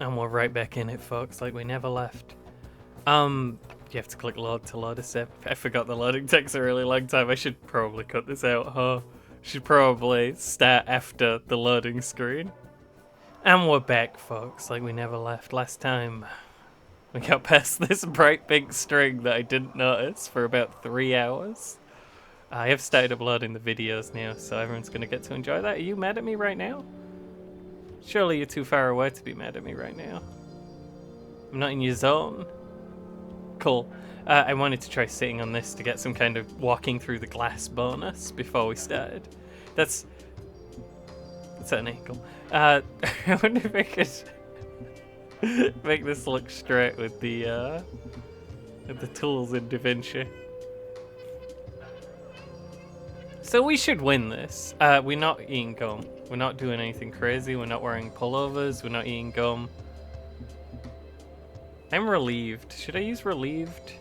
And we're right back in it, folks, like we never left. You have to click load to load a step. I forgot the loading takes a really long time. I should probably cut this out, huh? Should probably start after the loading screen. And we're back, folks, like we never left. Last time, we got past this bright pink string that I didn't notice for about 3 hours. I have started uploading the videos now, so everyone's going to get to enjoy that. Are you mad at me right now? Surely you're too far away to be mad at me right now. I'm not in your zone. Cool. I wanted to try sitting on this to get some kind of walking through the glass bonus before we started. That's an angle. I wonder if I could make this look straight with the tools in DaVinci. So we should win this. We're not eating gum. We're not doing anything crazy. We're not wearing pullovers. We're not eating gum. I'm relieved. Should I use relieved?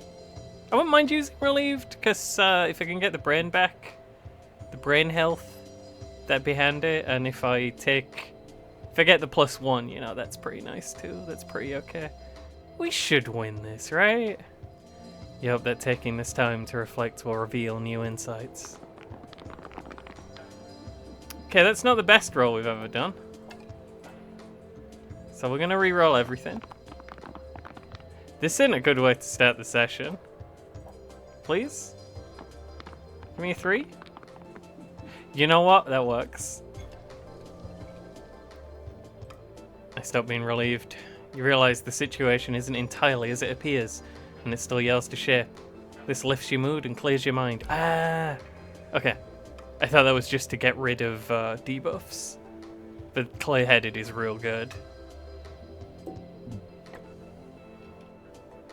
I wouldn't mind using relieved, because if I can get the brain back, the brain health, that'd be handy. And if I get the +1, you know, that's pretty nice too. That's pretty okay. We should win this, right? You hope that taking this time to reflect will reveal new insights. Okay, that's not the best roll we've ever done. So we're gonna re-roll everything. This isn't a good way to start the session. Please? Give me a 3? You know what? That works. I stopped being relieved. You realize the situation isn't entirely as it appears, and it's still yours to shape. This lifts your mood and clears your mind. Ah! Okay. I thought that was just to get rid of debuffs. But clear-headed is real good.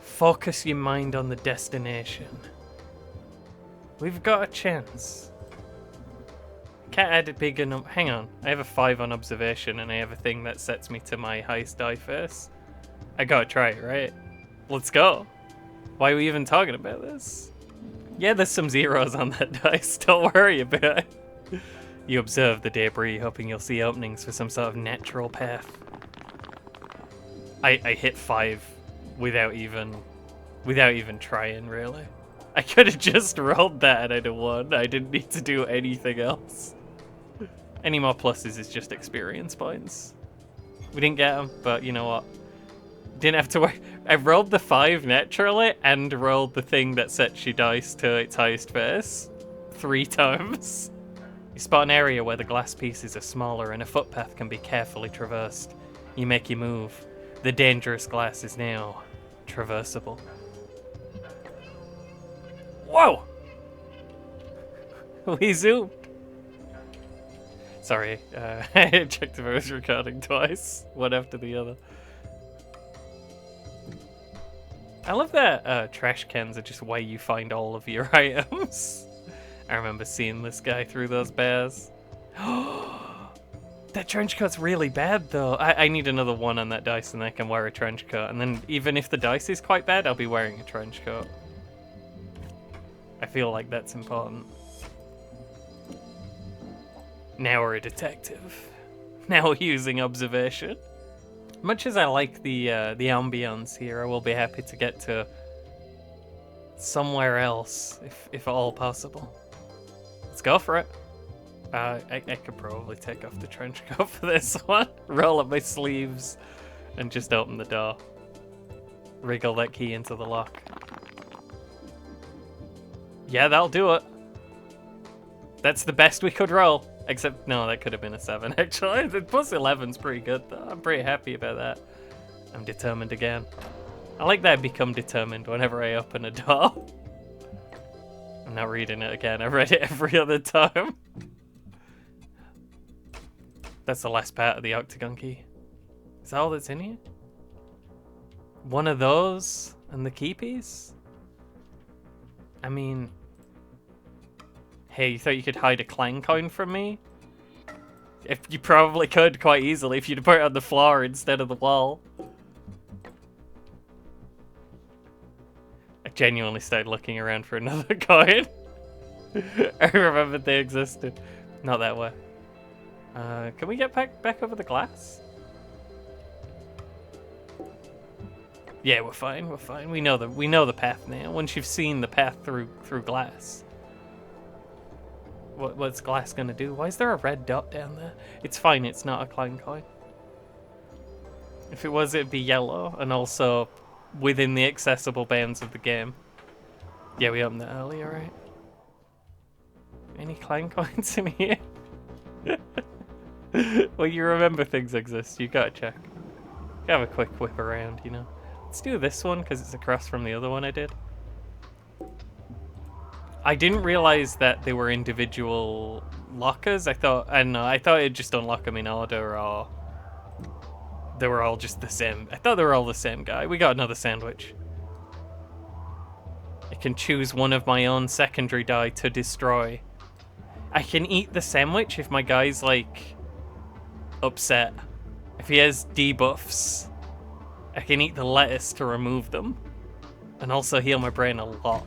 Focus your mind on the destination. We've got a chance. Can't add a bigger number. Hang on. I have a 5 on observation and I have a thing that sets me to my highest die first. I gotta try it, right? Let's go. Why are we even talking about this? Yeah, there's some zeros on that dice. Don't worry about it. You observe the debris, hoping you'll see openings for some sort of natural path. I hit 5 without even trying, really. I could have just rolled that and I'd have won. I didn't need to do anything else. Any more pluses is just experience points. We didn't get them, but you know what? Didn't have to worry. I rolled the 5 naturally and rolled the thing that sets your dice to its highest base 3 times. You spot an area where the glass pieces are smaller and a footpath can be carefully traversed. You make your move. The dangerous glass is now traversable. Whoa! We zoomed. Sorry, I checked if I was recording twice, one after the other. I love that trash cans are just where you find all of your items. I remember seeing this guy through those bears. That trench coat's really bad, though. I need another 1 on that dice and I can wear a trench coat. And then even if the dice is quite bad, I'll be wearing a trench coat. I feel like that's important. Now we're a detective. Now we're using observation. Much as I like the ambience here, I will be happy to get to somewhere else, if at all possible. Let's go for it. I could probably take off the trench coat for this one. Roll up my sleeves and just open the door. Wriggle that key into the lock. Yeah, that'll do it. That's the best we could roll. Except, no, that could have been a 7, actually. The +11's pretty good, though. I'm pretty happy about that. I'm determined again. I like that I become determined whenever I open a door. I'm not reading it again. I've read it every other time. That's the last part of the octagon key. Is that all that's in here? One of those and the key piece? I mean... Hey, you thought you could hide a clang coin from me? If you probably could quite easily if you'd put it on the floor instead of the wall. I genuinely started looking around for another coin. I remembered they existed. Not that way. Can we get back over the glass? Yeah, we're fine. We're fine. We know the path now. Once you've seen the path through glass. What's glass gonna do? Why is there a red dot down there? It's fine. It's not a clan coin. If it was, it'd be yellow, and also within the accessible bounds of the game. Yeah, we opened that earlier, right? Any clan coins in here? Well, you remember things exist. You gotta check. Have a quick whip around, you know. Let's do this one because it's across from the other one I did. I didn't realize that they were individual lockers. I thought it'd just unlock them in order, or they were all just the same. I thought they were all the same guy. We got another sandwich. I can choose one of my own secondary die to destroy. I can eat the sandwich if my guy's like upset. If he has debuffs, I can eat the lettuce to remove them and also heal my brain a lot.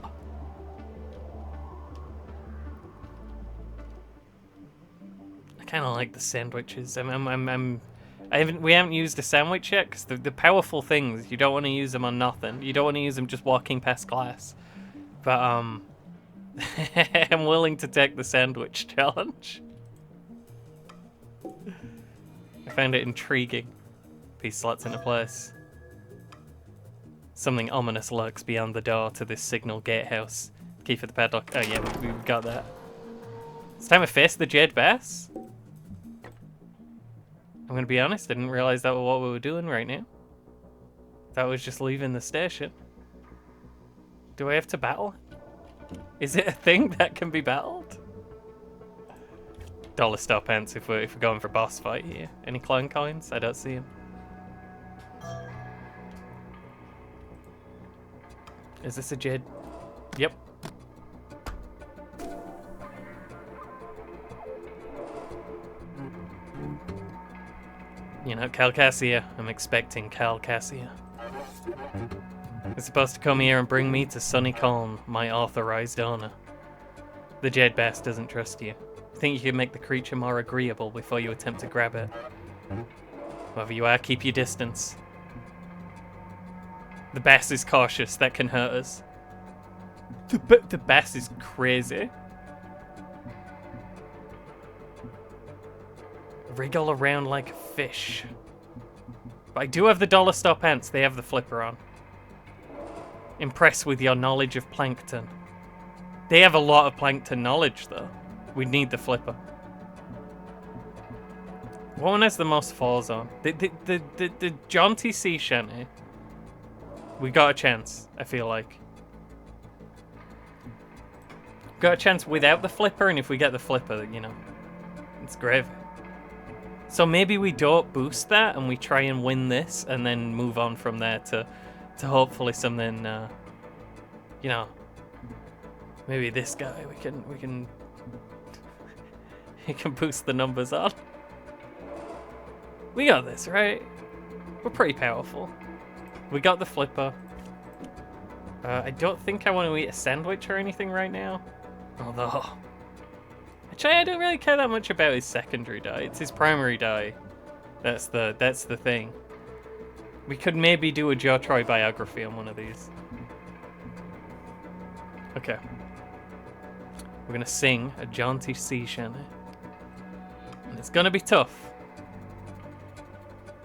I kind of like the sandwiches. We haven't used a sandwich yet because the powerful things, you don't want to use them on nothing. You don't want to use them just walking past glass. But I'm willing to take the sandwich challenge. I found it intriguing. Piece slots into place. Something ominous lurks beyond the door to this signal gatehouse. Key for the padlock. Oh yeah, we've got that. It's time to face the Jade Bass. I'm gonna be honest, I didn't realize that was what we were doing right now. That was just leaving the station. Do I have to battle? Is it a thing that can be battled? Dollar star pence if we're going for boss fight here. Any clan coins? I don't see them. Is this a Jade? Yep. You know, Calcassia. I'm expecting Calcassia. You're supposed to come here and bring me to Sunny Calm, my authorized owner. The Jade Bass doesn't trust you. Think you can make the creature more agreeable before you attempt to grab it. Whoever you are, keep your distance. The bass is cautious, that can hurt us. The bass is crazy. Wriggle around like a fish. But I do have the dollar star pants, they have the flipper on. Impressed with your knowledge of plankton. They have a lot of plankton knowledge though. We need the flipper. What one has the most falls on? The jaunty sea shanty. We got a chance, I feel like. Got a chance without the flipper, and if we get the flipper, you know, it's gravy. So maybe we don't boost that, and we try and win this, and then move on from there to hopefully something, you know, maybe this guy he can boost the numbers on. We got this, right? We're pretty powerful. We got the flipper. I don't think I want to eat a sandwich or anything right now. Although, actually, I don't really care that much about his secondary die. It's his primary die. That's the thing. We could maybe do a Joe Troy biography on one of these. Okay. We're gonna sing a jaunty sea shanty. And it's gonna be tough.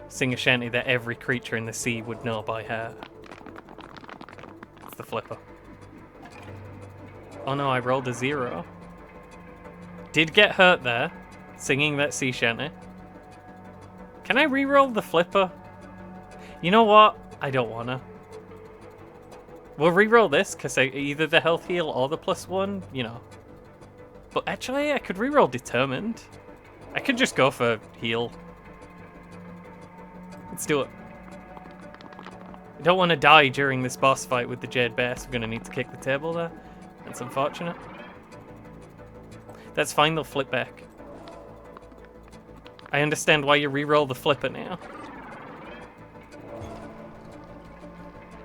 Sing a shanty that every creature in the sea would know by heart. It's the flipper. Oh no, I rolled a 0. Did get hurt there, singing that sea shanty. Can I re-roll the flipper? You know what? I don't wanna. We'll re-roll this, because either the health heal or the +1, you know. But actually, I could re-roll Determined. I could just go for heal. Let's do it. I don't want to die during this boss fight with the Jade Bass. We're going to need to kick the table there. That's unfortunate. That's fine, they'll flip back. I understand why you re-roll the flipper now.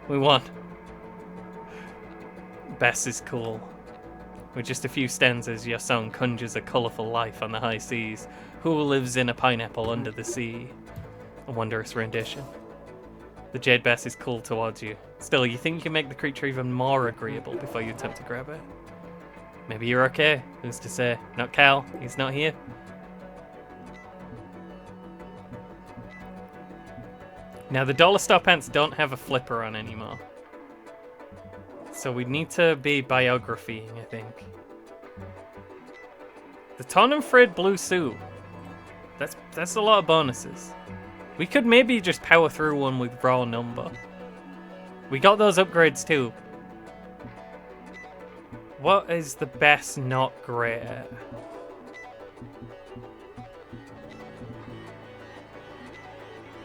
We won. Bass is cool. With just a few stanzas, your song conjures a colourful life on the high seas. Who lives in a pineapple under the sea? A wondrous rendition. The Jade Bass is cool towards you. Still, you think you can make the creature even more agreeable before you attempt to grab it? Maybe you're okay. Who's to say? Not Cal. He's not here. Now, the Dollar Store Pants don't have a flipper on anymore. So we need to be biographying, I think. The Ton Fred blue suit. That's a lot of bonuses. We could maybe just power through one with raw number. We got those upgrades too. What is the best not great at?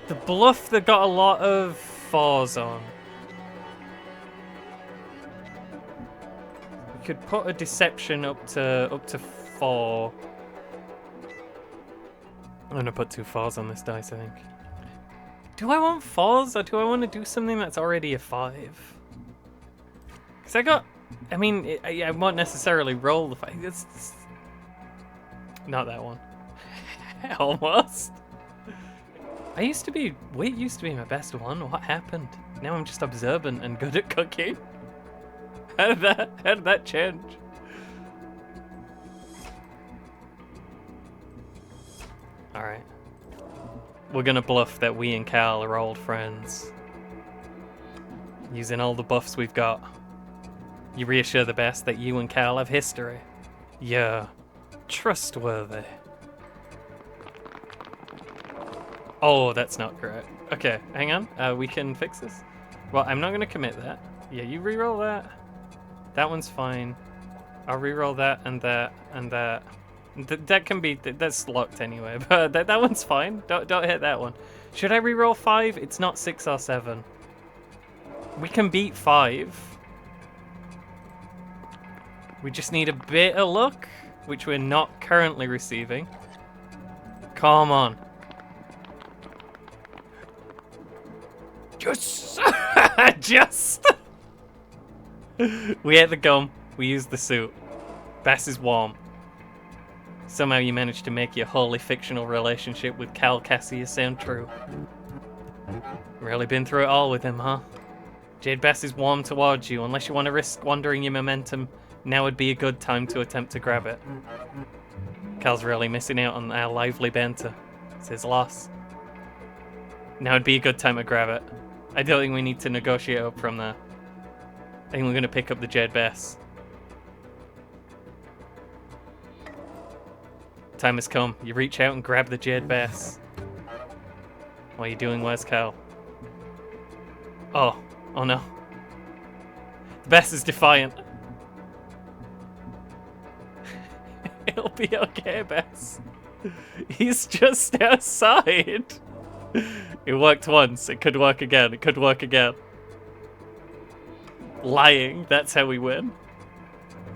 The bluff that got a lot of 4s on. We could put a deception up to 4. I'm gonna put 2 4s on this dice, I think. Do I want 4s or do I want to do something that's already a 5? Because I mean, I won't necessarily roll the 5. It's not that one. Almost. Wheat used to be my best one. What happened? Now I'm just observant and good at cooking. How did that change? Alright. We're gonna bluff that we and Cal are old friends. Using all the buffs we've got. You reassure the best that you and Cal have history. Yeah. Trustworthy. Oh, that's not correct. Okay, hang on. We can fix this. Well, I'm not gonna commit that. Yeah, you reroll that. That one's fine. I'll reroll that and that and that. That can be, that's locked anyway, but that one's fine. Don't hit that one. Should I reroll 5? It's not 6 or 7. We can beat 5. We just need a bit of luck, which we're not currently receiving. Come on. Just. We ate the gum. We used the suit. Bass is warm. Somehow you managed to make your wholly fictional relationship with Cal Cassius sound true. Really been through it all with him, huh? Jade Bass is warm towards you. Unless you want to risk squandering your momentum, now would be a good time to attempt to grab it. Cal's really missing out on our lively banter. It's his loss. Now would be a good time to grab it. I don't think we need to negotiate up from there. I think we're going to pick up the Jade Bass. Time has come. You reach out and grab the Jade Bass. What are you doing? Where's Cal? Oh no. The Bass is defiant. It'll be okay, Bass. He's just outside. It worked once. It could work again. It could work again. Lying. That's how we win.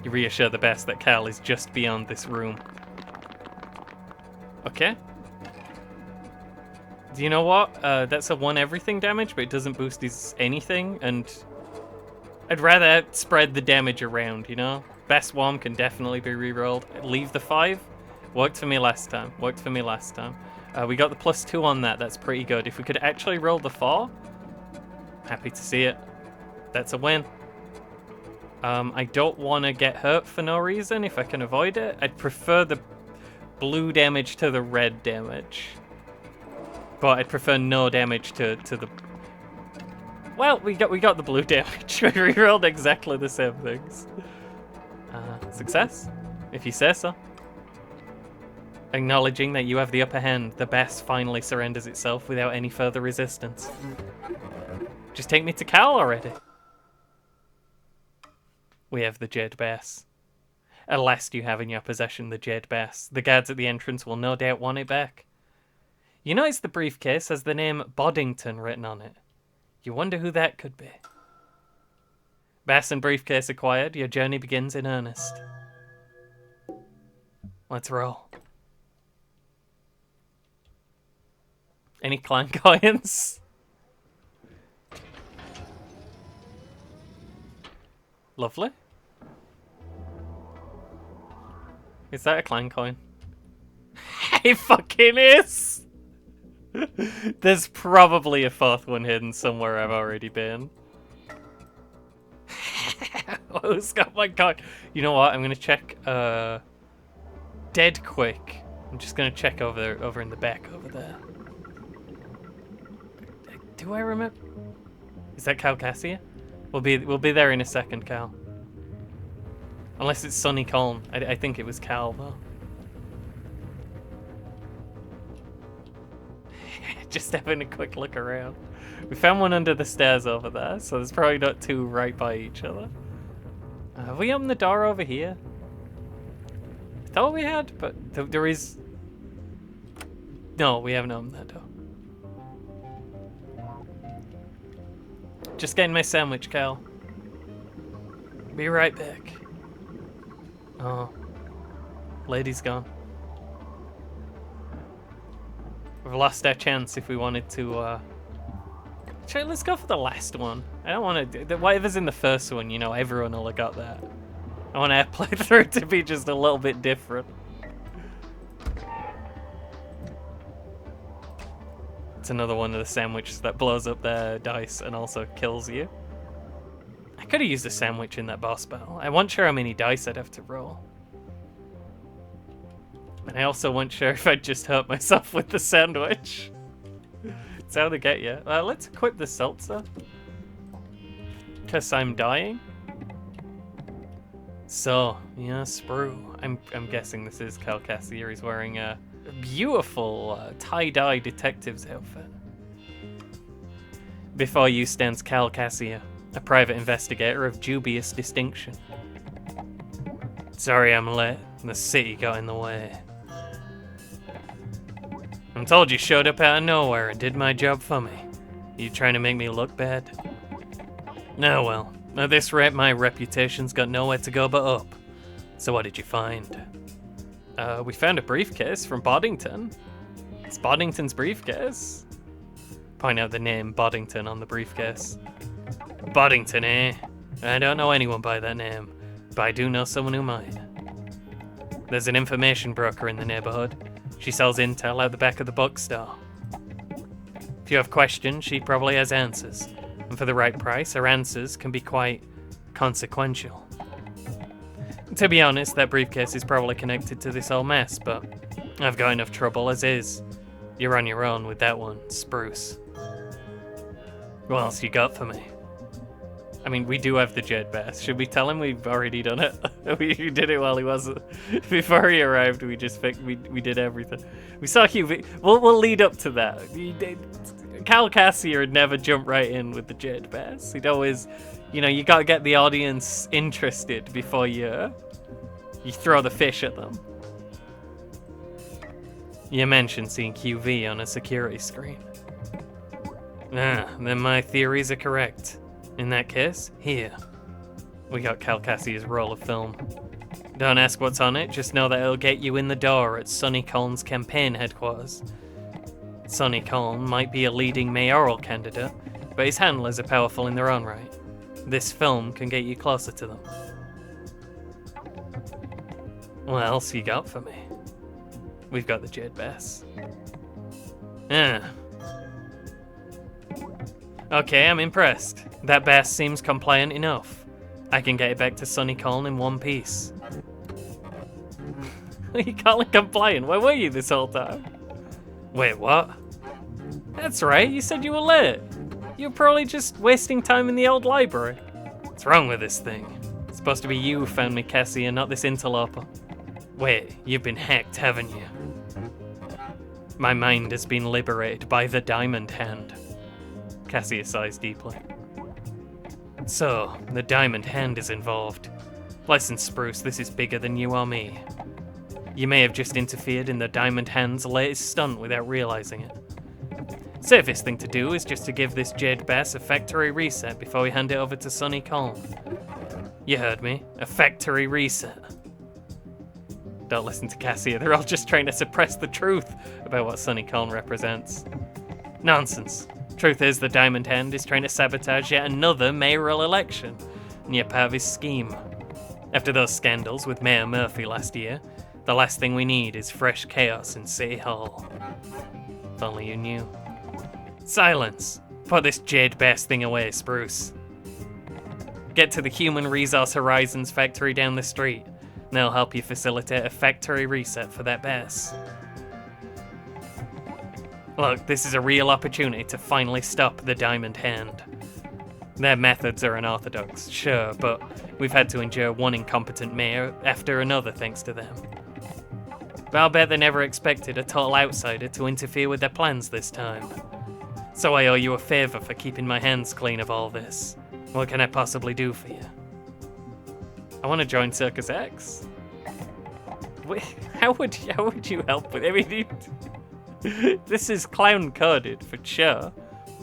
You reassure the Bass that Cal is just beyond this room. Okay. Do you know what? That's a 1 everything damage, but it doesn't boost his anything, and I'd rather spread the damage around, you know? Best one can definitely be rerolled. Leave the 5. Worked for me last time. We got the +2 on that. That's pretty good. If we could actually roll the 4, happy to see it. That's a win. I don't want to get hurt for no reason if I can avoid it. I'd prefer the blue damage to the red damage. But I'd prefer no damage to the... Well, we got the blue damage. We rerolled exactly the same things. Success, if you say so. Acknowledging that you have the upper hand, the Bass finally surrenders itself without any further resistance. Just take me to Cal already. We have the Jade Bass. At last you have in your possession the Jade Bass. The guards at the entrance will no doubt want it back. You notice the briefcase has the name Boddington written on it. You wonder who that could be. Bass and briefcase acquired, your journey begins in earnest. Let's roll. Any clan coins? Lovely. Is that a clan coin? It fucking is! There's probably a fourth one hidden somewhere I've already been. Who's got my card? You know what? I'm gonna check dead quick. I'm just gonna check over in the back over there. Do I remember? Is that Cal Cassia? We'll be there in a second, Cal. Unless it's Sonny Colm. I think it was Cal though. Just having a quick look around. We found one under the stairs over there, so there's probably not two right by each other. Have we opened the door over here? I thought we had, but there is... No, we haven't opened that door. Just getting my sandwich, Cal. Be right back. Oh. Lady's gone. We've lost our chance if we wanted to, Actually, let's go for the last one. I don't want to... Whatever's in the first one, you know, everyone will have got that. I want our playthrough to be just a little bit different. It's another one of the sandwiches that blows up their dice and also kills you. I could have used a sandwich in that boss battle. I wasn't sure how many dice I'd have to roll. And I also wasn't sure if I'd just hurt myself with the sandwich. That's how they get you. Let's equip the seltzer. Because I'm dying. So, yeah, Sprue. I'm guessing this is Cal Cassia. He's wearing a beautiful tie-dye detective's outfit. Before you stands Cal Cassia, a private investigator of dubious distinction. Sorry I'm late. The city got in the way. I'm told you showed up out of nowhere and did my job for me. You trying to make me look bad? No, well, at this rate my reputation's got nowhere to go but up. So what did you find? We found a briefcase from Boddington. It's Boddington's briefcase. Point out the name Boddington on the briefcase. Boddington, eh? I don't know anyone by that name, but I do know someone who might. There's an information broker in the neighborhood. She sells intel out the back of the bookstore. If you have questions, she probably has answers. And for the right price, her answers can be quite consequential. To be honest, that briefcase is probably connected to this whole mess, but I've got enough trouble as is. You're on your own with that one, Spruce. What else you got for me? I mean, we do have the Jed Bass. Should we tell him we've already done it? we did it while he wasn't. Before he arrived, we just we did everything. We saw QV. We'll lead up to that. Cal Cassia would never jump right in with the Jed Bass. He'd always, you know, you gotta get the audience interested before you throw the fish at them. You mentioned seeing QV on a security screen. Then my theories are correct. In that case, here. We got Cal Cassia's roll of film. Don't ask what's on it, just know that it'll get you in the door at Sonny Colm's campaign headquarters. Sonny Colm might be a leading mayoral candidate, but his handlers are powerful in their own right. This film can get you closer to them. What else you got for me? We've got the Jed Bass. Okay, I'm impressed. That bass seems compliant enough. I can get it back to Sonny Colm in one piece. You call it compliant? Where were you this whole time? Wait, what? That's right, you said you were late. You're probably just wasting time in the old library. What's wrong with this thing? It's supposed to be you who found me, Cassia, not this interloper. Wait, you've been hacked, haven't you? My mind has been liberated by the Diamond Hand. Cassia sighs deeply. So, the Diamond Hand is involved. Listen, Spruce, this is bigger than you or me. You may have just interfered in the Diamond Hand's latest stunt without realizing it. Safest thing to do is just to give this Jed Bass a factory reset before we hand it over to Sonny Colm. You heard me, a factory reset. Don't listen to Cassia, they're all just trying to suppress the truth about what Sonny Colm represents. Nonsense. Truth is, the Diamond Hand is trying to sabotage yet another mayoral election, and you're part of his scheme. After those scandals with Mayor Murphy last year, the last thing we need is fresh chaos in City Hall. If only you knew. Silence! Put this jade bass thing away, Spruce. Get to the Human Resource Horizons factory down the street. They'll help you facilitate a factory reset for that bass. Look, this is a real opportunity to finally stop the Diamond Hand. Their methods are unorthodox, sure, but we've had to endure one incompetent mayor after another thanks to them. But I'll bet they never expected a total outsider to interfere with their plans this time. So I owe you a favor for keeping my hands clean of all this. What can I possibly do for you? I want to join Circus X. Wait, how would you help with? I mean, this is clown coded for sure.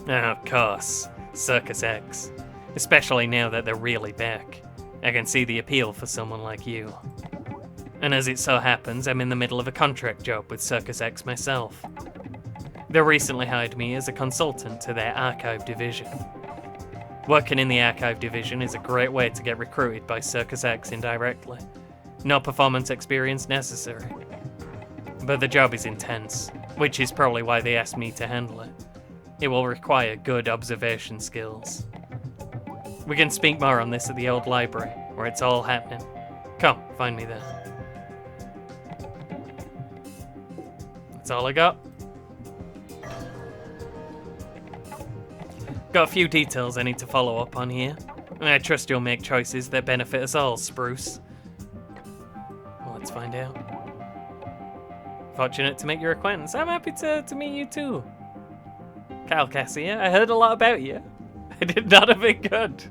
Oh, of course, Circus X. Especially now that they're really back. I can see the appeal for someone like you. And as it so happens, I'm in the middle of a contract job with Circus X myself. They recently hired me as a consultant to their archive division. Working in the archive division is a great way to get recruited by Circus X indirectly. No performance experience necessary. But the job is intense, which is probably why they asked me to handle it. It will require good observation skills. We can speak more on this at the old library, where it's all happening. Come, find me there. That's all I got. Got a few details I need to follow up on here. I trust you'll make choices that benefit us all, Spruce. Well, let's find out. Fortunate to make your acquaintance. I'm happy to meet you too. Kyle Cassia, I heard a lot about you. I did not have it good.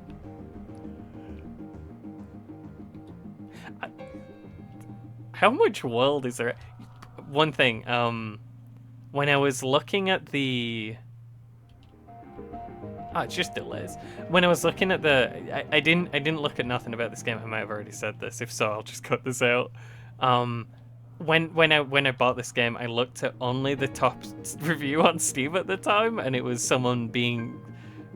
How much world is there? One thing, when I was looking at the... Oh, it's just delays. When I was looking at the... I didn't look at nothing about this game. I might have already said this. If so, I'll just cut this out. When I bought this game, I looked at only the top review on Steam at the time, and it was someone being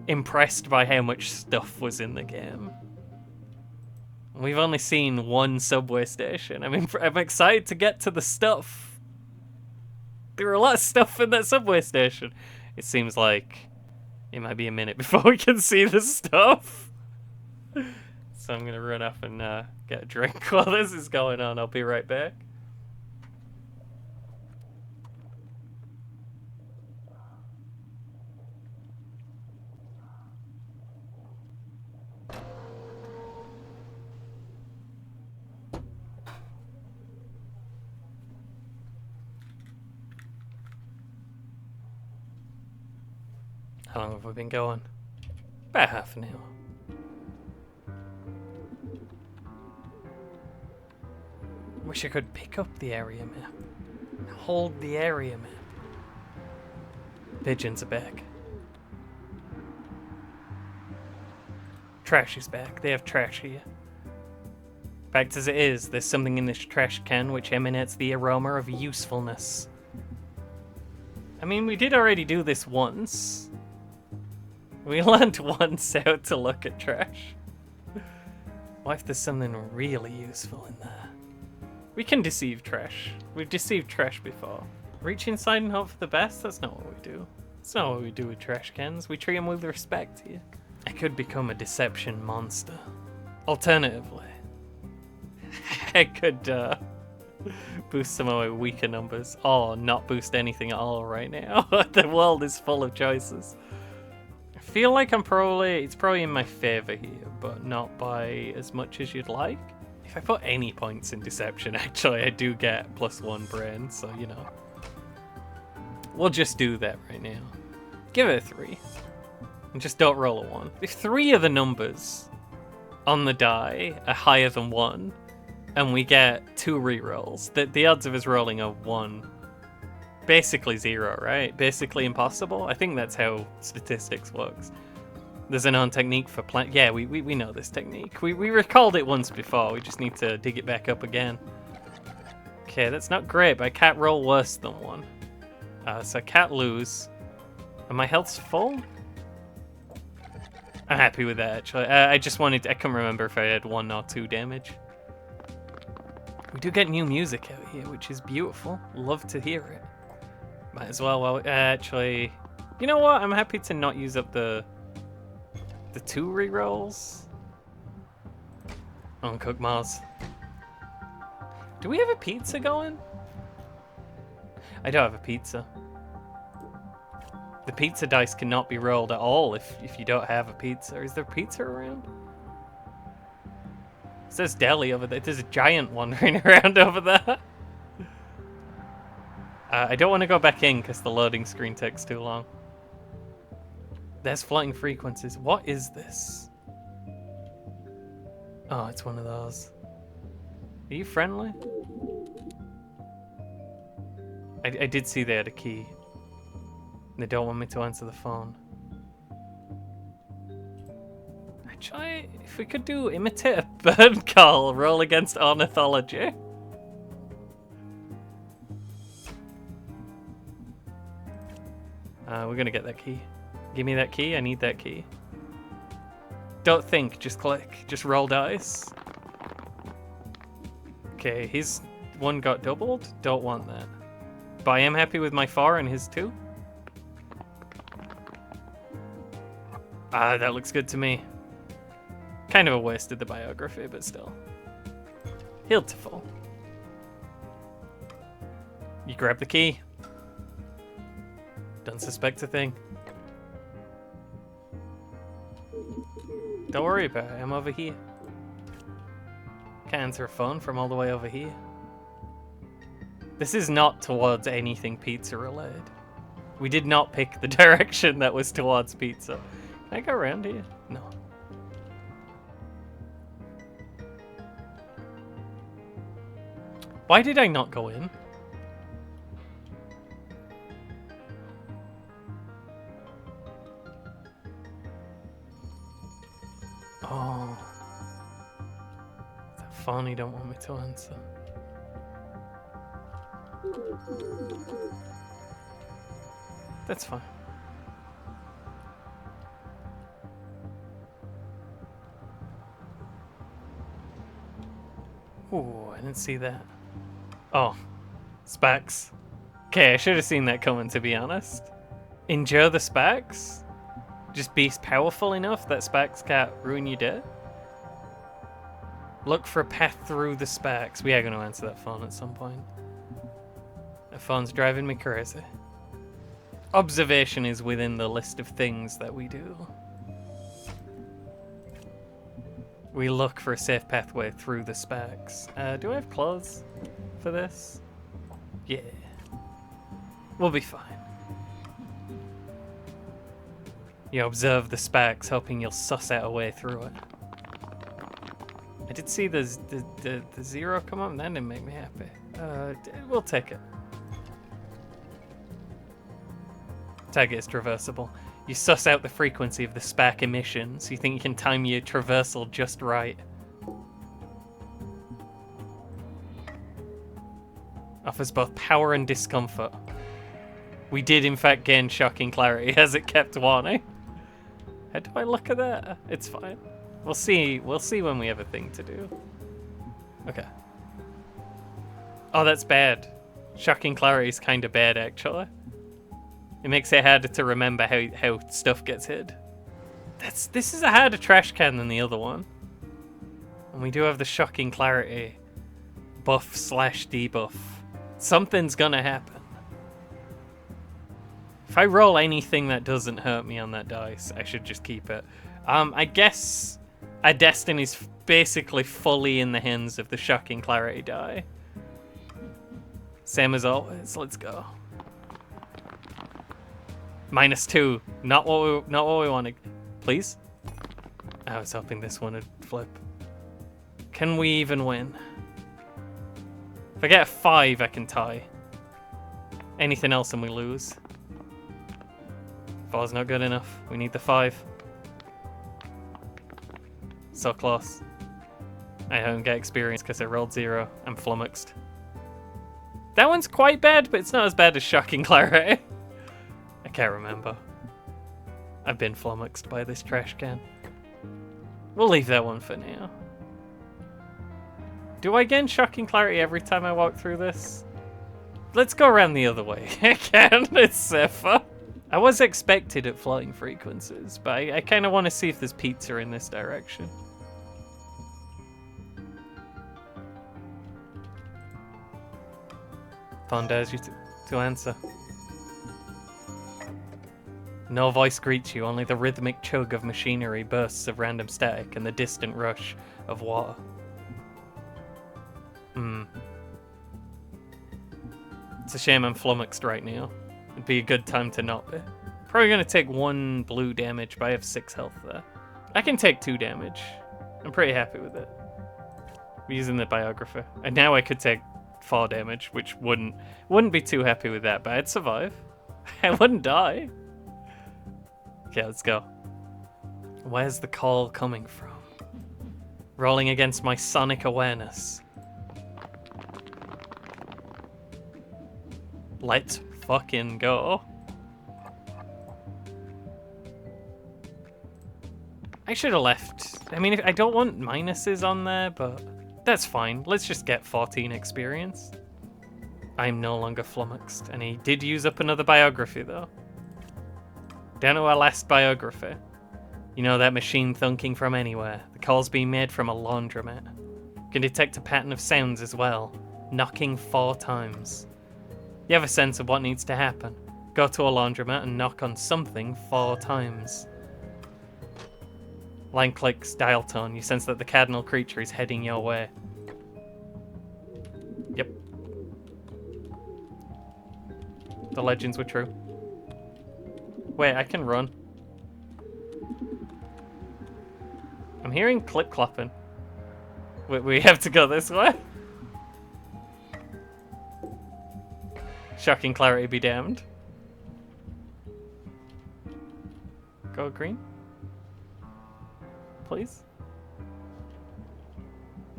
impressed by how much stuff was in the game. We've only seen one subway station. I mean, I'm excited to get to the stuff. There are a lot of stuff in that subway station. It seems like it might be a minute before we can see the stuff. So I'm gonna run off and get a drink while this is going on. I'll be right back. How long have we been going? About half an hour. Wish I could pick up the area map. Hold the area map. Pigeons are back. Trash is back. They have trash here. Fact as it is, there's something in this trash can which emanates the aroma of usefulness. I mean, we did already do this once. We learned once how to look at trash. What if there's something really useful in there? We can deceive trash. We've deceived trash before. Reach inside and hope for the best? That's not what we do. That's not what we do with trash cans. We treat them with respect here. I could become a deception monster. Alternatively, I could boost some of my weaker numbers, or not boost anything at all right now. The world is full of choices. I feel like it's probably in my favor here, but not by as much as you'd like. If I put any points in deception, actually, I do get +1 brain, so you know. We'll just do that right now. Give it a 3. And just don't roll a 1. If 3 of the numbers on the die are higher than 1, and we get 2 rerolls, the odds of us rolling a 1, basically 0, right? Basically impossible? I think that's how statistics works. There's a known technique for yeah, we know this technique. We recalled it once before, we just need to dig it back up again. Okay, that's not great, but I can't roll worse than 1. So I can't lose. And my health's full? I'm happy with that, actually. I just wanted I can't remember if I had 1 or 2 damage. We do get new music out here, which is beautiful. Love to hear it. Might as well. Well, actually, you know what? I'm happy to not use up the 2 rerolls. Uncooked Mars. Do we have a pizza going? I don't have a pizza. The pizza dice cannot be rolled at all if you don't have a pizza. Is there pizza around? It says deli over there. There's a giant wandering around over there. I don't want to go back in because the loading screen takes too long. There's floating frequencies. What is this? Oh, it's one of those. Are you friendly? I did see they had a key. They don't want me to answer the phone. Actually, if we could do imitate a bird call, roll against ornithology. We're gonna get that key. Give me that key, I need that key. Don't think, just click. Just roll dice. Okay, his one got doubled. Don't want that. But I am happy with my 4 and his 2. That looks good to me. Kind of a waste of the biography, but still. Healed to full. You grab the key. Don't suspect a thing. Don't worry about it, I'm over here. Can't answer a phone from all the way over here. This is not towards anything pizza related. We did not pick the direction that was towards pizza. Can I go around here? No. Why did I not go in? Oh. That phone you don't want me to answer. That's fine. Ooh, I didn't see that. Oh, Spax. Okay, I should have seen that coming, to be honest. Endure the Spax? Just be powerful enough that Spax can't ruin your day? Look for a path through the Spax. We are going to answer that phone at some point. That phone's driving me crazy. Observation is within the list of things that we do. We look for a safe pathway through the Spax. Do I have clothes for this? Yeah. We'll be fine. You observe the Spax, hoping you'll suss out a way through it. I did see the 0 come up, and that didn't make me happy. We'll take it. Target is traversable. You suss out the frequency of the SPAC emissions. You think you can time your traversal just right. Offers both power and discomfort. We did in fact gain shocking clarity as it kept warning. How do I look at that? It's fine. We'll see when we have a thing to do. Okay. Oh, that's bad. Shocking clarity is kind of bad, actually. It makes it harder to remember how stuff gets hid. This is a harder trash can than the other one. And we do have the shocking clarity buff / debuff. Something's gonna happen. If I roll anything that doesn't hurt me on that dice, I should just keep it. I guess our destiny's basically fully in the hands of the shocking clarity die. Same as always. Let's go. -2. Not what we wanted. Please? I was hoping this one would flip. Can we even win? If I get a 5, I can tie. Anything else and we lose. 4's not good enough. We need the 5. So close. I don't get experience because I rolled 0. I'm flummoxed. That one's quite bad, but it's not as bad as shocking clarity. I can't remember. I've been flummoxed by this trash can. We'll leave that one for now. Do I gain shocking clarity every time I walk through this? Let's go around the other way. Again, it's safer. I was expected at flying frequencies, but I kind of want to see if there's pizza in this direction. Phone dares you to answer. No voice greets you, only the rhythmic chug of machinery, bursts of random static, and the distant rush of water. It's a shame I'm flummoxed right now. It'd be a good time to not be. Probably gonna take 1 blue damage, but I have 6 health there. I can take 2 damage. I'm pretty happy with it. I'm using the biographer. And now I could take 4 damage, which wouldn't be too happy with that, but I'd survive. I wouldn't die. Okay, let's go. Where's the call coming from? Rolling against my sonic awareness. Let's fucking go. I should have left. I mean, I don't want minuses on there, but that's fine. Let's just get 14 experience. I'm no longer flummoxed. And he did use up another biography, though. Down to our last biography. You know that machine thunking from anywhere. The call's being made from a laundromat. Can detect a pattern of sounds as well. Knocking 4 times. You have a sense of what needs to happen. Go to a laundromat and knock on something 4 times. Line clicks, dial tone. You sense that the cardinal creature is heading your way. Yep. The legends were true. Wait, I can run. I'm hearing clip-clopping. We have to go this way? Shocking clarity be damned. Go green? Please?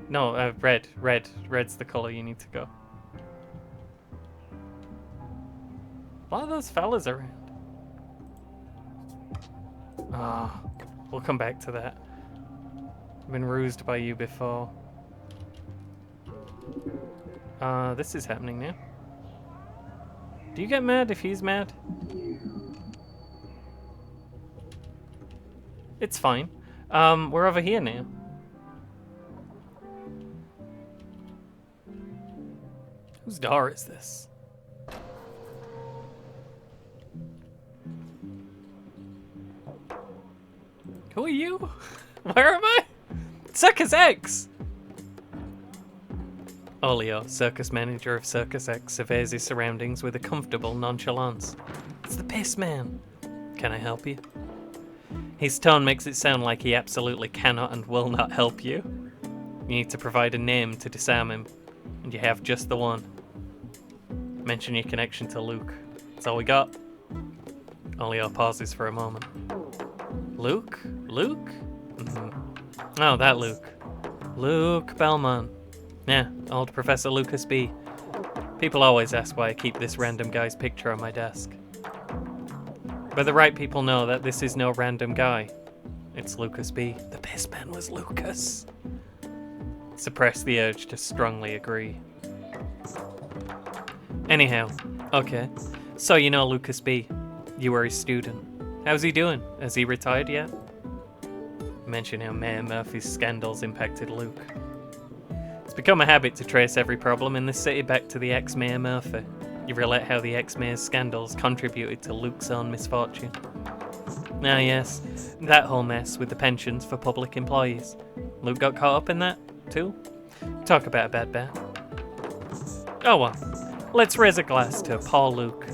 No, red. Red's the color you need to go. A lot of those fellas around. Ah, we'll come back to that. I've been rused by you before. This is happening now. Do you get mad if he's mad? It's fine. We're over here now. Whose door is this? Who are you? Where am I? Circus X! Olio, circus manager of Circus X, surveys his surroundings with a comfortable nonchalance. It's the piss man. Can I help you? His tone makes it sound like he absolutely cannot and will not help you. You need to provide a name to disarm him, and you have just the one. Mention your connection to Luke. That's all we got. Olio pauses for a moment. Luke? Luke? Oh, that Luke. Luke Belmont. Yeah, old Professor Lucas B. People always ask why I keep this random guy's picture on my desk. But the right people know that this is no random guy. It's Lucas B. The piss man was Lucas. Suppress the urge to strongly agree. Anyhow, okay. So you know Lucas B. You were his student. How's he doing? Has he retired yet? Mention how Mayor Murphy's scandals impacted Luke. It's become a habit to trace every problem in this city back to the ex-Mayor Murphy. You relate how the ex-Mayor's scandals contributed to Luke's own misfortune. Ah yes, that whole mess with the pensions for public employees. Luke got caught up in that, too? Talk about a bad bat. Oh well, let's raise a glass to Paul Luke,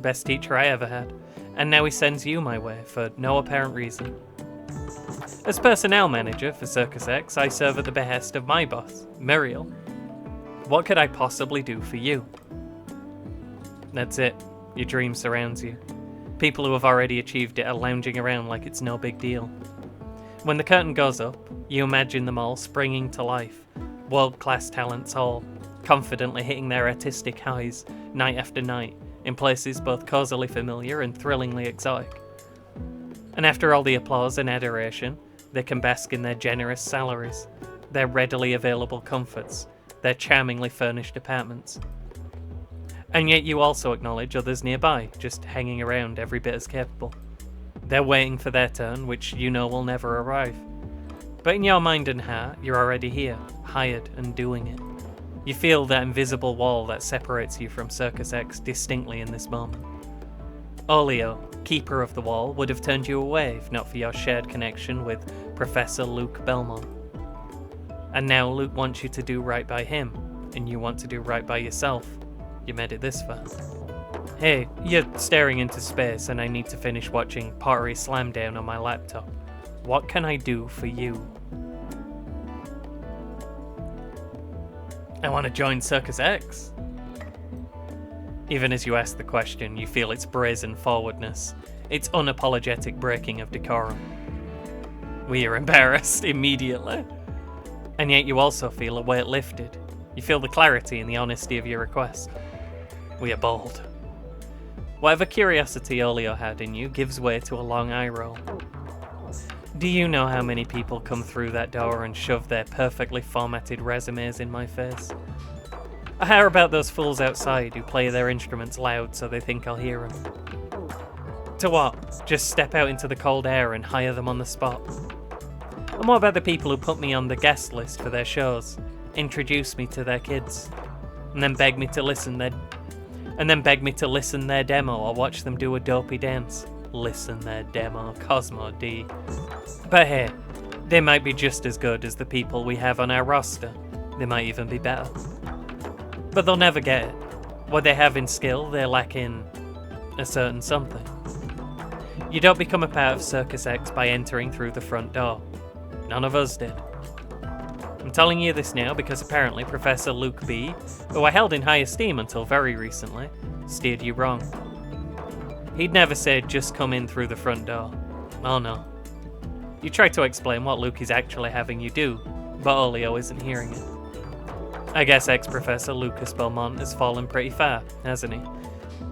best teacher I ever had. And now he sends you my way for no apparent reason. As personnel manager for Circus X, I serve at the behest of my boss, Muriel. What could I possibly do for you? That's it. Your dream surrounds you. People who have already achieved it are lounging around like it's no big deal. When the curtain goes up, you imagine them all springing to life, world-class talents all, confidently hitting their artistic highs, night after night, in places both cosily familiar and thrillingly exotic. And after all the applause and adoration, they can bask in their generous salaries, their readily available comforts, their charmingly furnished apartments. And yet you also acknowledge others nearby, just hanging around every bit as capable. They're waiting for their turn, which you know will never arrive. But in your mind and heart, you're already here, hired and doing it. You feel that invisible wall that separates you from Circus X distinctly in this moment. Olio, keeper of the wall, would have turned you away if not for your shared connection with Professor Luke Belmont. And now Luke wants you to do right by him, and you want to do right by yourself. You made it this far. Hey, you're staring into space and I need to finish watching Pottery Slamdown on my laptop. What can I do for you? I want to join Circus X. Even as you ask the question, you feel its brazen forwardness, its unapologetic breaking of decorum. We are embarrassed immediately. And yet you also feel a weight lifted. You feel the clarity and the honesty of your request. We are bold. Whatever curiosity Olio had in you gives way to a long eye roll. Do you know how many people come through that door and shove their perfectly formatted resumes in my face? I hear about those fools outside who play their instruments loud so they think I'll hear them. To what? Just step out into the cold air and hire them on the spot? And what about the people who put me on the guest list for their shows, introduce me to their kids, and then beg me to listen their demo or watch them do a dopey dance? Listen their demo, Cosmo D. But hey, they might be just as good as the people we have on our roster. They might even be better. But they'll never get it. What they have in skill, they lack in a certain something. You don't become a part of Circus X by entering through the front door. None of us did. I'm telling you this now because apparently Professor Luke B, who I held in high esteem until very recently, steered you wrong. He'd never said just come in through the front door. Oh no. You try to explain what Luke is actually having you do, but Olio isn't hearing it. I guess ex-Professor Lucas Belmont has fallen pretty far, hasn't he?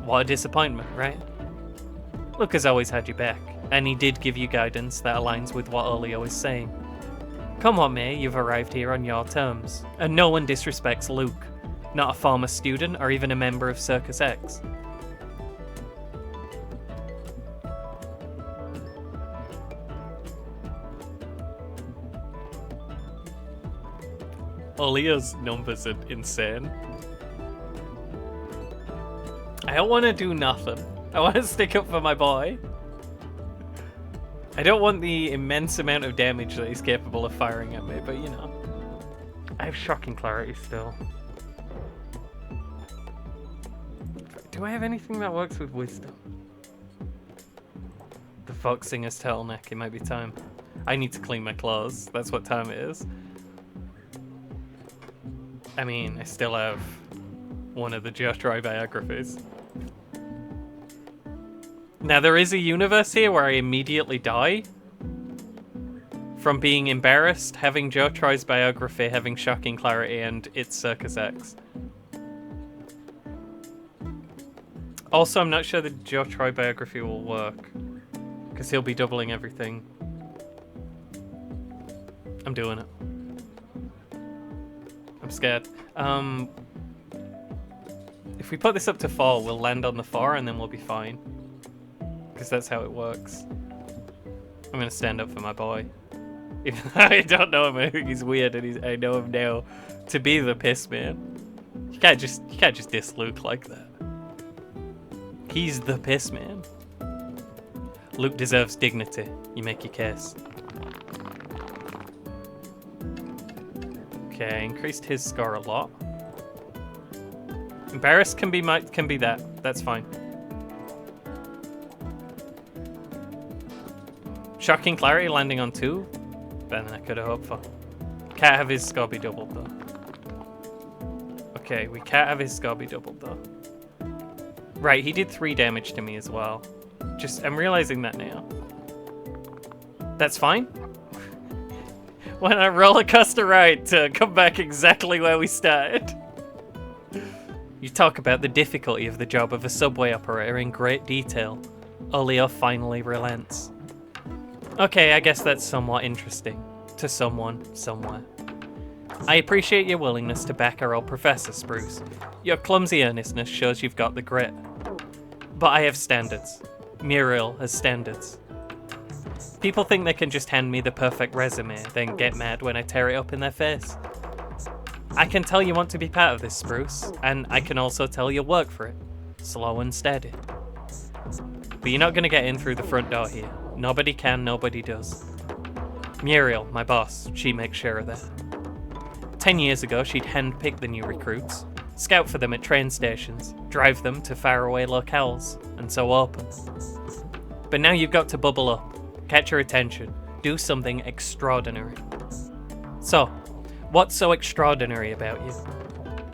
What a disappointment, right? Luke has always had you back, and he did give you guidance that aligns with what Olio is saying. Come what may, you've arrived here on your terms, and no one disrespects Luke, not a former student or even a member of Circus X. Olio's numbers are insane. I don't want to do nothing. I want to stick up for my boy. I don't want the immense amount of damage that he's capable of firing at me, but you know. I have shocking clarity still. Do I have anything that works with wisdom? The Fox Singer's turtleneck, it might be time. I need to clean my clothes, that's what time it is. I mean, I still have one of the Joe Troy biographies. Now, there is a universe here where I immediately die from being embarrassed, having Joe Troy's biography, having shocking clarity, and it's Circus X. Also, I'm not sure the Joe Troy biography will work, because he'll be doubling everything. I'm doing it. I'm scared. If we put this up to 4, we'll land on the 4 and then we'll be fine. Because that's how it works. I'm going to stand up for my boy. Even though I don't know him, I think he's weird and I know him now to be the piss man. You can't just diss Luke like that. He's the piss man. Luke deserves dignity. You make your case. Okay, increased his score a lot. Embarrassed can be that. That's fine. Shocking clarity landing on 2. Better than I could have hoped for. Can't have his score be doubled though. Okay, we can't have his score be doubled though. Right, he did 3 damage to me as well. I'm realizing that now. That's fine. Went on a roller coaster ride to come back exactly where we started. You talk about the difficulty of the job of a subway operator in great detail. Olio finally relents. Okay, I guess that's somewhat interesting. To someone, somewhere. I appreciate your willingness to back our old Professor, Spruce. Your clumsy earnestness shows you've got the grit. But I have standards. Muriel has standards. People think they can just hand me the perfect resume, then get mad when I tear it up in their face. I can tell you want to be part of this, Spruce, and I can also tell you'll work for it. Slow and steady. But you're not going to get in through the front door here. Nobody can, nobody does. Muriel, my boss, she makes sure of that. 10 years ago, she'd handpick the new recruits, scout for them at train stations, drive them to faraway locales, and so open. But now you've got to bubble up, catch her attention, do something extraordinary. So, what's so extraordinary about you?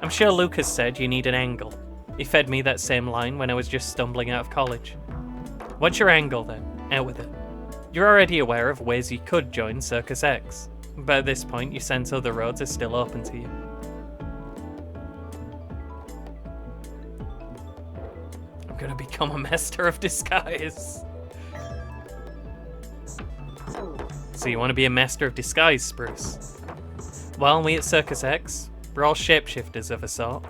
I'm sure Lucas said you need an angle. He fed me that same line when I was just stumbling out of college. What's your angle then? Out with it. You're already aware of ways you could join Circus X, but at this point you sense other roads are still open to you. I'm gonna become a master of disguise. So you want to be a master of disguise, Spruce? Well, we at Circus X, we're all shapeshifters of a sort.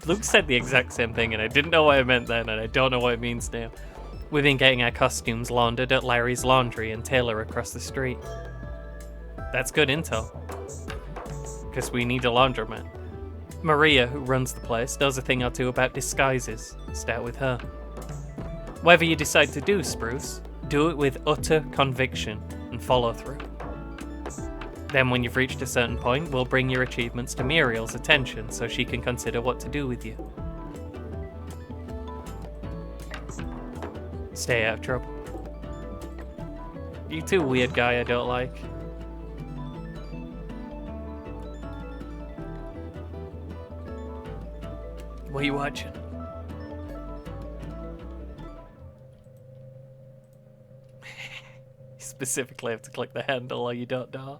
Luke said the exact same thing and I didn't know what it meant then and I don't know what it means now. We've been getting our costumes laundered at Larry's Laundry and Taylor across the street. That's good intel. Because we need a laundromat. Maria, who runs the place, knows a thing or two about disguises. Start with her. Whatever you decide to do, Spruce, do it with utter conviction and follow through. Then when you've reached a certain point, we'll bring your achievements to Muriel's attention so she can consider what to do with you. Stay out of trouble. You too, weird guy I don't like. What are you watching? You specifically have to click the handle or you don't know.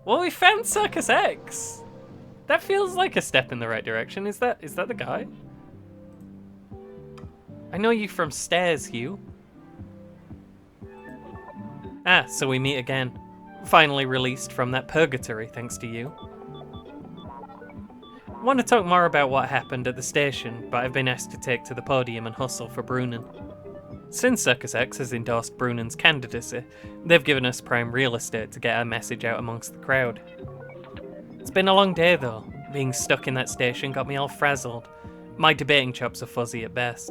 Well, we found Circus X! That feels like a step in the right direction. Is that the guy? I know you from Stairs, Hugh. Ah, so we meet again. Finally released from that purgatory, thanks to you. I want to talk more about what happened at the station, but I've been asked to take to the podium and hustle for Brunnen. Since Circus X has endorsed Brunnen's candidacy, they've given us prime real estate to get our message out amongst the crowd. It's been a long day though. Being stuck in that station got me all frazzled. My debating chops are fuzzy at best.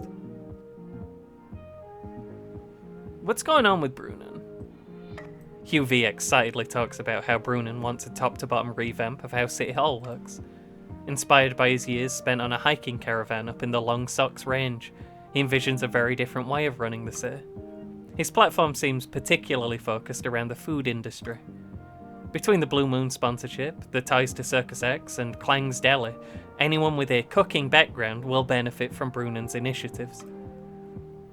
What's going on with Brunnen? Hugh V excitedly talks about how Brunnen wants a top-to-bottom revamp of how City Hall works. Inspired by his years spent on a hiking caravan up in the Long Socks Range, he envisions a very different way of running the city. His platform seems particularly focused around the food industry. Between the Blue Moon sponsorship, the ties to Circus X, and Klang's Deli, anyone with a cooking background will benefit from Brunnen's initiatives.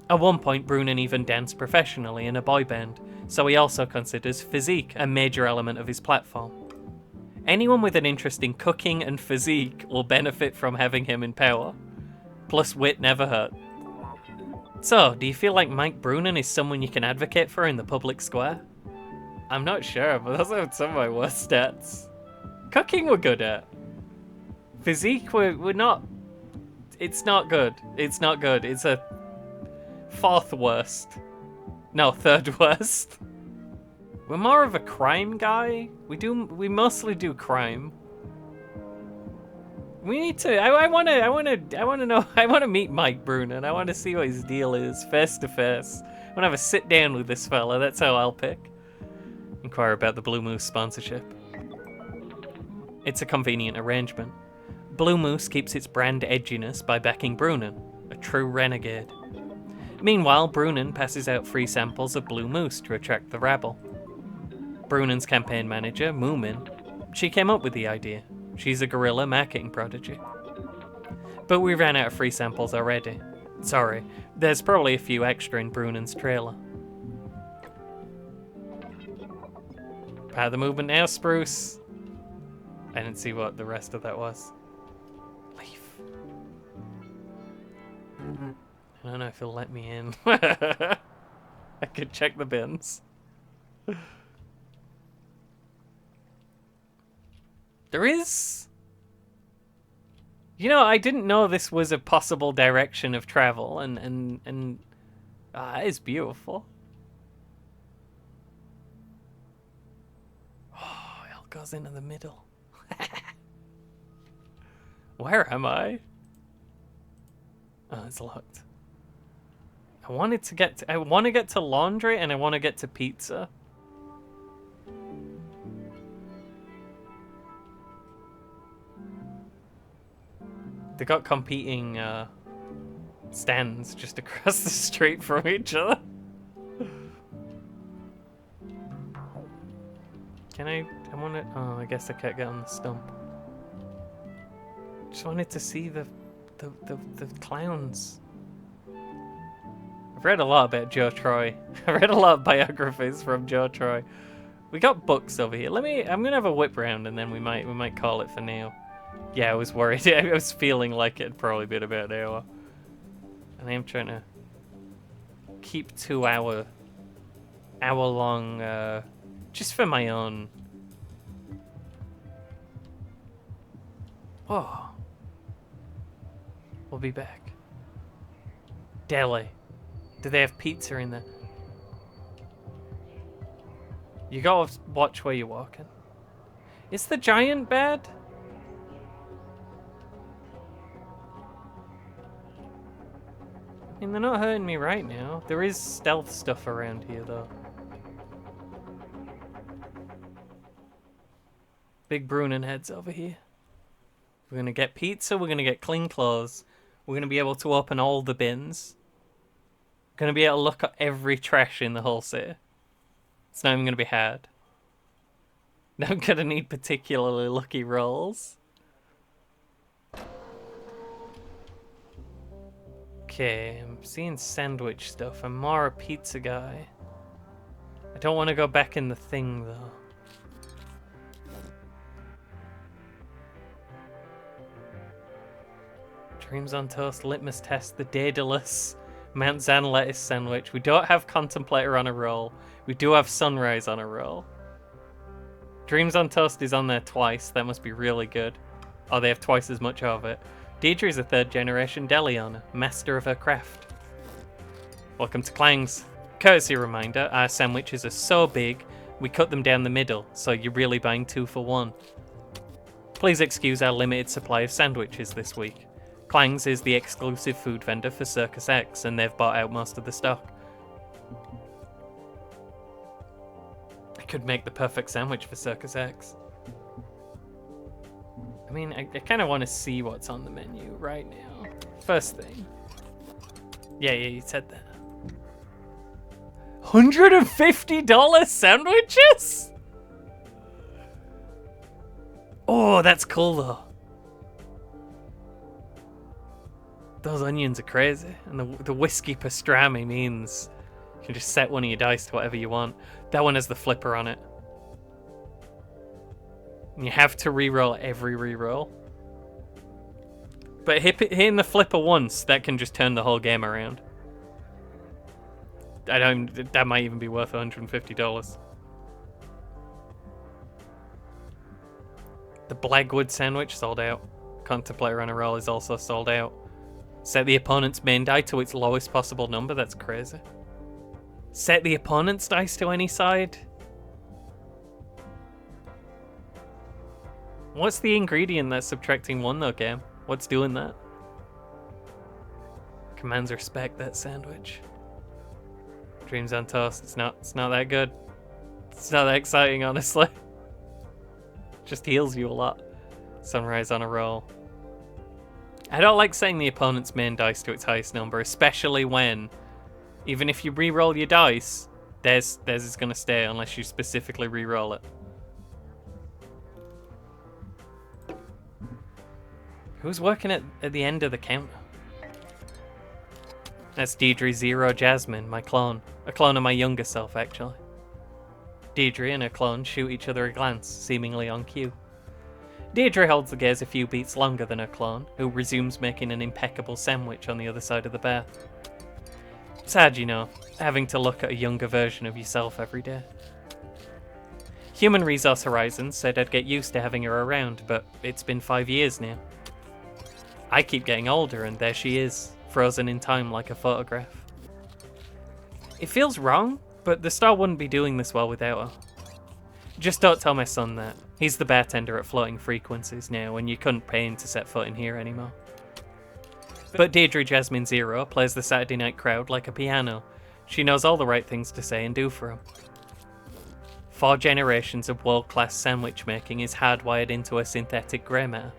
At one point, Brunnen even danced professionally in a boy band, so he also considers physique a major element of his platform. Anyone with an interest in cooking and physique will benefit from having him in power. Plus, wit never hurt. So, do you feel like Mike Brunnen is someone you can advocate for in the public square? I'm not sure, but those are some of my worst stats. Cooking we're good at. Physique we're not... It's not good. It's not good. It's a... fourth worst. No, third worst. We're more of a crime guy. We mostly do crime. We need to. I want to know. I want to meet Mike Brunnen. I want to see what his deal is face to face. I want to have a sit down with this fella. That's how I'll pick. Inquire about the Blue Moose sponsorship. It's a convenient arrangement. Blue Moose keeps its brand edginess by backing Brunnen, a true renegade. Meanwhile, Brunnen passes out free samples of Blue Moose to attract the rabble. Brunnen's campaign manager, Moomin, she came up with the idea. She's a guerrilla marketing prodigy. But we ran out of free samples already. Sorry, there's probably a few extra in Brunnen's trailer. Part of the movement now, Spruce. I didn't see what the rest of that was. Leave. I don't know if he'll let me in. I could check the bins. There is... You know, I didn't know this was a possible direction of travel, and it is beautiful. Oh, it all goes into the middle. Where am I? Oh, it's locked. I want to get to laundry, and I want to get to pizza. They got competing stands just across the street from each other. Can I want to... Oh, I guess I can't get on the stump. Just wanted to see the clowns. I've read a lot about Joe Troy. I read a lot of biographies from Joe Troy. We got books over here. I'm gonna have a whip round and then we might call it for now. Yeah, I was worried. I was feeling like it'd probably been about an hour. And I am trying to keep 2 hour long just for my own. Whoa. We'll be back. Deli. Do they have pizza in there? You gotta watch where you're walking. Is the giant bad? I mean, they're not hurting me right now. There is stealth stuff around here, though. Big Brunin heads over here. We're gonna get pizza, we're gonna get clean clothes. We're gonna be able to open all the bins. Gonna be able to look at every trash in the whole city. It's not even gonna be hard. Not gonna need particularly lucky rolls. Okay, I'm seeing sandwich stuff. I'm more a pizza guy. I don't want to go back in the thing though. Dreams on Toast, Litmus Test, the Daedalus, Mount Zan lettuce sandwich. We don't have Contemplator on a roll. We do have Sunrise on a roll. Dreams on Toast is on there twice. That must be really good. Oh, they have twice as much of it. Deidre is a 3rd generation deli owner, master of her craft. Welcome to Clangs. Courtesy reminder, our sandwiches are so big, we cut them down the middle, so you're really buying 2 for 1. Please excuse our limited supply of sandwiches this week. Clangs is the exclusive food vendor for Circus X, and they've bought out most of the stock. I could make the perfect sandwich for Circus X. I mean, I kind of want to see what's on the menu right now. First thing. Yeah, you said that. $150 sandwiches? Oh, that's cool though. Those onions are crazy. And the whiskey pastrami means you can just set one of your dice to whatever you want. That one has the flipper on it. And you have to reroll every reroll. But hitting the flipper once, that can just turn the whole game around. That might even be worth $150. The Blackwood sandwich sold out. Contemplator on a roll is also sold out. Set the opponent's main die to its lowest possible number. That's crazy. Set the opponent's dice to any side. What's the ingredient that's subtracting 1 though, game? What's doing that? Commands respect that sandwich. Dreams on Toast. It's not that good. It's not that exciting, honestly. Just heals you a lot. Sunrise on a roll. I don't like setting the opponent's main dice to its highest number, especially when, even if you re-roll your dice, theirs is going to stay unless you specifically re-roll it. Who's working at the end of the counter? That's Deidre Zero Jasmine, my clone. A clone of my younger self, actually. Deidre and her clone shoot each other a glance, seemingly on cue. Deidre holds the gaze a few beats longer than her clone, who resumes making an impeccable sandwich on the other side of the bar. Sad, you know, having to look at a younger version of yourself every day. Human Resource Horizons said I'd get used to having her around, but it's been 5 years now. I keep getting older, and there she is, frozen in time like a photograph. It feels wrong, but the star wouldn't be doing this well without her. Just don't tell my son that. He's the bartender at Floating Frequencies now, and you couldn't pay him to set foot in here anymore. But Deirdre Jasmine Zero plays the Saturday night crowd like a piano. She knows all the right things to say and do for him. 4 generations of world-class sandwich making is hardwired into her synthetic grey matter.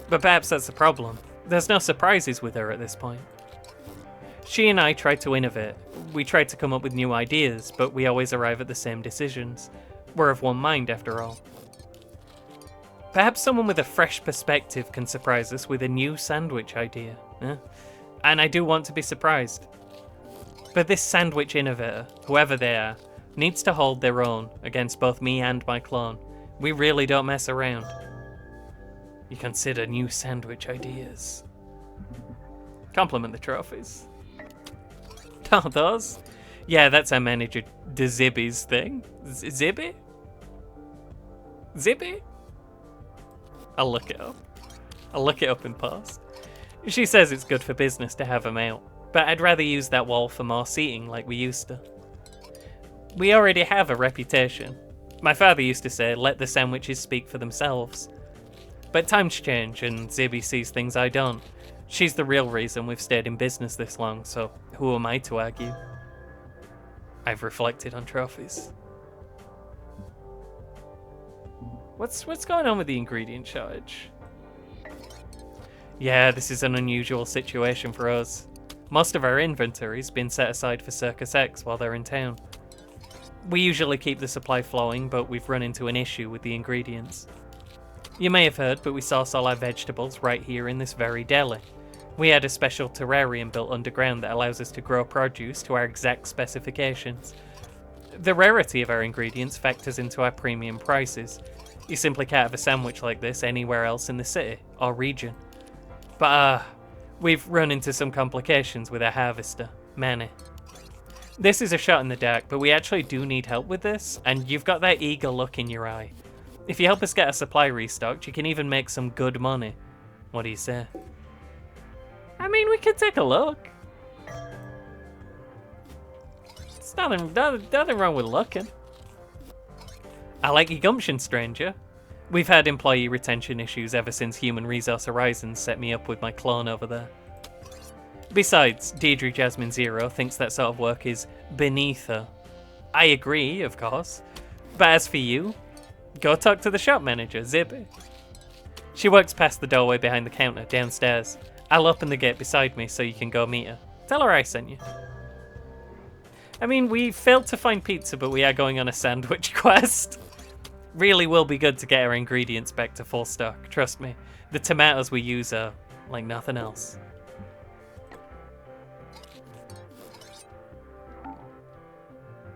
But perhaps that's the problem. There's no surprises with her at this point. She and I tried to innovate. We tried to come up with new ideas, but we always arrive at the same decisions. We're of one mind, after all. Perhaps someone with a fresh perspective can surprise us with a new sandwich idea. And I do want to be surprised. But this sandwich innovator, whoever they are, needs to hold their own against both me and my clone. We really don't mess around. You consider new sandwich ideas. Compliment the trophies. Oh, those? Yeah, that's our manager, Zibby's thing. Zibby? Zibby? I'll look it up. I'll look it up in post. She says it's good for business to have them out, but I'd rather use that wall for more seating like we used to. We already have a reputation. My father used to say, let the sandwiches speak for themselves. But times change, and Zibby sees things I don't. She's the real reason we've stayed in business this long, so who am I to argue? I've reflected on trophies. What's going on with the ingredient shortage? Yeah, this is an unusual situation for us. Most of our inventory's been set aside for Circus X while they're in town. We usually keep the supply flowing, but we've run into an issue with the ingredients. You may have heard, but we source all our vegetables right here in this very deli. We had a special terrarium built underground that allows us to grow produce to our exact specifications. The rarity of our ingredients factors into our premium prices. You simply can't have a sandwich like this anywhere else in the city or region. But we've run into some complications with our harvester, Manny. This is a shot in the dark, but we actually do need help with this, and you've got that eager look in your eye. If you help us get our supply restocked, you can even make some good money. What do you say? I mean, we could take a look. There's nothing wrong with looking. I like your gumption, stranger. We've had employee retention issues ever since Human Resource Horizons set me up with my clone over there. Besides, Deirdre Jasmine Zero thinks that sort of work is beneath her. I agree, of course. But as for you, go talk to the shop manager, Zippy. She works past the doorway behind the counter, downstairs. I'll open the gate beside me so you can go meet her. Tell her I sent you. I mean, we failed to find pizza, but we are going on a sandwich quest. Really will be good to get our ingredients back to full stock, trust me. The tomatoes we use are like nothing else.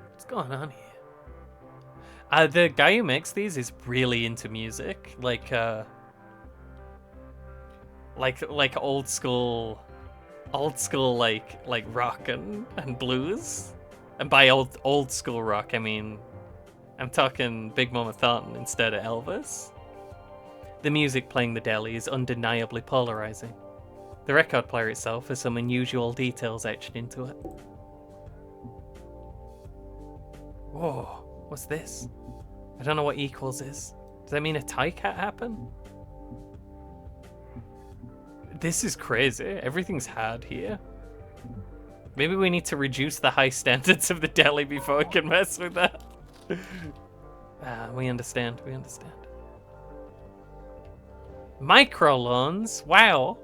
What's going on here? The guy who makes these is really into music, like old school like rock and blues. And by old school rock, I mean I'm talking Big Mama Thornton instead of Elvis. The music playing the deli is undeniably polarizing. The record player itself has some unusual details etched into it. Whoa, what's this? I don't know what equals is. Does that mean a tie cat happened? This is crazy. Everything's hard here. Maybe we need to reduce the high standards of the deli before we can mess with that. We understand. Microloans? Wow.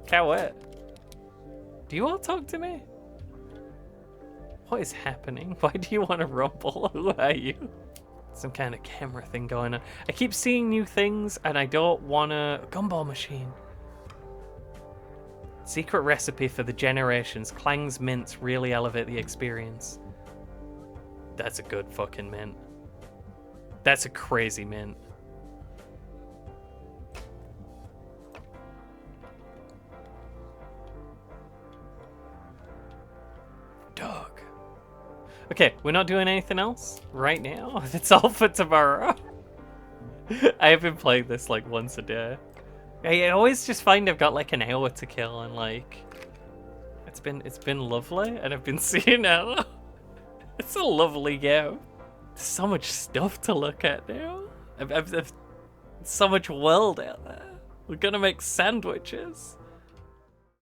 Can't wait. Do you all talk to me? What is happening? Why do you want to rumble? Who are you? Some kind of camera thing going on. I keep seeing new things and I don't want to... Gumball machine. Secret recipe for the generations. Klang's mints really elevate the experience. That's a good fucking mint. That's a crazy mint. Dog. Okay, we're not doing anything else right now. It's all for tomorrow. I have been playing this like once a day. I always just find I've got like an hour to kill, and like it's been lovely, and I've been seeing it. It's a lovely game. There's so much stuff to look at now. I've so much world out there. We're gonna make sandwiches.